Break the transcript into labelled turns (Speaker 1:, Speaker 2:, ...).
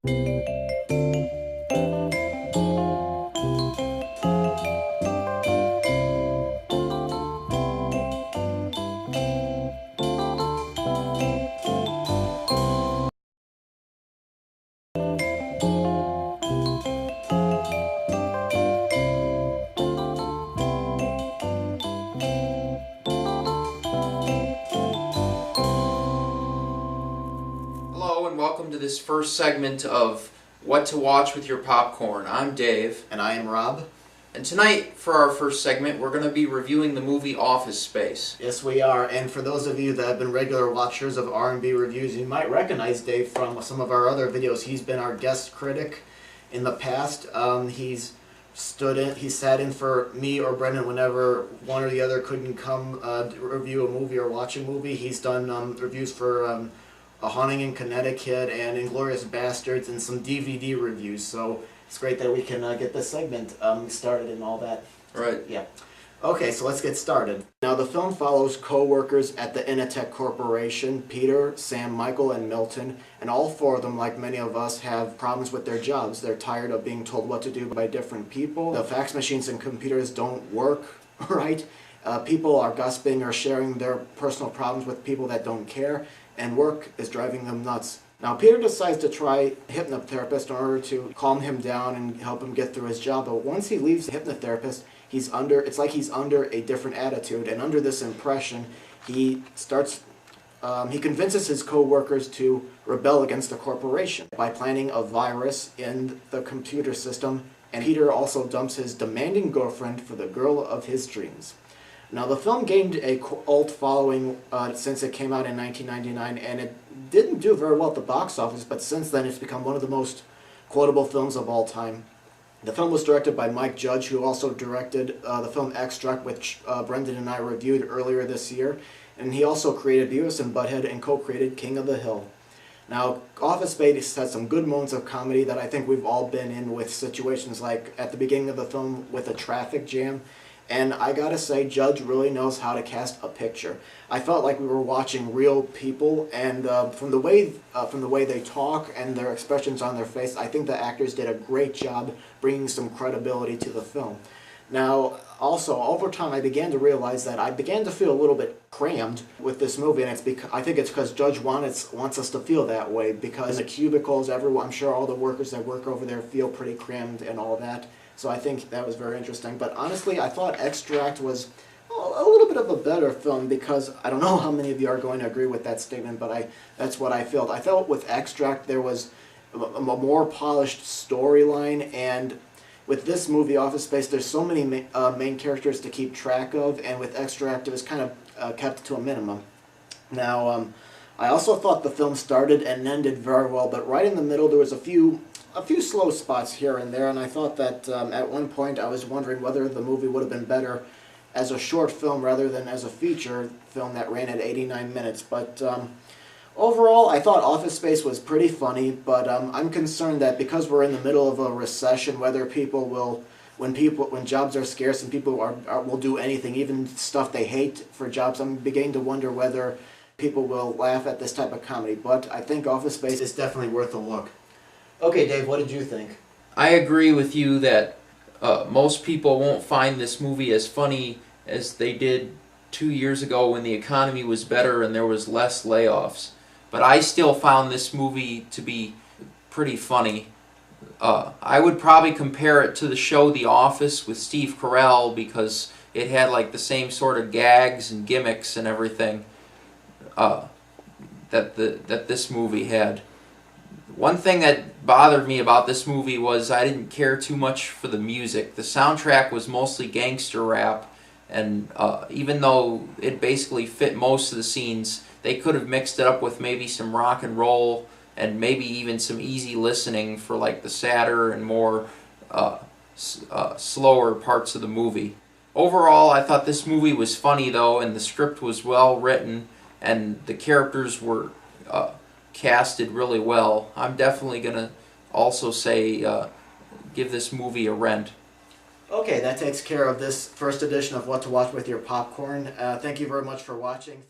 Speaker 1: Hello and welcome to this first segment of What to Watch with Your Popcorn. I'm Dave.
Speaker 2: And I am Rob.
Speaker 1: And tonight, for our first segment, we're going to be reviewing the movie Office Space.
Speaker 2: Yes, we are. And for those of you that have been regular watchers of R&B reviews, you might recognize Dave from some of our other videos. He's been our guest critic in the past. He sat in for me or Brendan whenever one or the other couldn't come review a movie or watch a movie. He's done reviews for A Haunting in Connecticut and Inglourious Basterds and some DVD reviews. So it's great that we can get this segment started and all that.
Speaker 1: Right.
Speaker 2: Yeah. Okay, so let's get started. Now, the film follows co-workers at the Initech Corporation, Peter, Sam, Michael, and Milton, and all four of them, like many of us, have problems with their jobs. They're tired of being told what to do by different people. The fax machines and computers don't work right. People are gossiping or sharing their personal problems with people that don't care, and work is driving them nuts. Now, Peter decides to try a hypnotherapist in order to calm him down and help him get through his job, but once he leaves the hypnotherapist, it's like he's under a different attitude, and under this impression, he convinces his co-workers to rebel against the corporation by planning a virus in the computer system, and Peter also dumps his demanding girlfriend for the girl of his dreams. Now, the film gained a cult following since it came out in 1999, and it didn't do very well at the box office, but since then it's become one of the most quotable films of all time. The film was directed by Mike Judge, who also directed the film Extract, which Brendan and I reviewed earlier this year, and he also created Beavis and Butthead and co-created King of the Hill. Now, Office Space has some good moments of comedy that I think we've all been in, with situations like at the beginning of the film with a traffic jam. And I gotta say, Judge really knows how to cast a picture. I felt like we were watching real people, and from the way they talk and their expressions on their face, I think the actors did a great job bringing some credibility to the film. Now, also, over time, I began to realize that I began to feel a little bit crammed with this movie, and I think it's because Judge wants us to feel that way, because in the cubicles, I'm sure all the workers that work over there feel pretty crammed and all that. So I think that was very interesting. But honestly, I thought Extract was a little bit of a better film, because I don't know how many of you are going to agree with that statement, but that's what I felt. I felt with Extract there was a more polished storyline, and with this movie, Office Space, there's so many main characters to keep track of, and with Extract it was kind of kept to a minimum. Now, I also thought the film started and ended very well, but right in the middle there was a few slow spots here and there, and I thought that at one point I was wondering whether the movie would have been better as a short film rather than as a feature film that ran at 89 minutes. But overall, I thought Office Space was pretty funny, but I'm concerned that because we're in the middle of a recession, whether people will, when jobs are scarce and people will do anything, even stuff they hate for jobs, I'm beginning to wonder whether people will laugh at this type of comedy. But I think Office Space is definitely worth a look. Okay, Dave, what did you think?
Speaker 1: I agree with you that most people won't find this movie as funny as they did 2 years ago when the economy was better and there was less layoffs. But I still found this movie to be pretty funny. I would probably compare it to the show The Office with Steve Carell, because it had like the same sort of gags and gimmicks and everything that this movie had. One thing that bothered me about this movie was I didn't care too much for the music. The soundtrack was mostly gangster rap, and even though it basically fit most of the scenes, they could have mixed it up with maybe some rock and roll and maybe even some easy listening for like the sadder and more slower parts of the movie. Overall, I thought this movie was funny though, and the script was well written, and the characters were casted really well. I'm definitely going to also say give this movie a rent.
Speaker 2: Okay, that takes care of this first edition of What to Watch with Your Popcorn. Thank you very much for watching.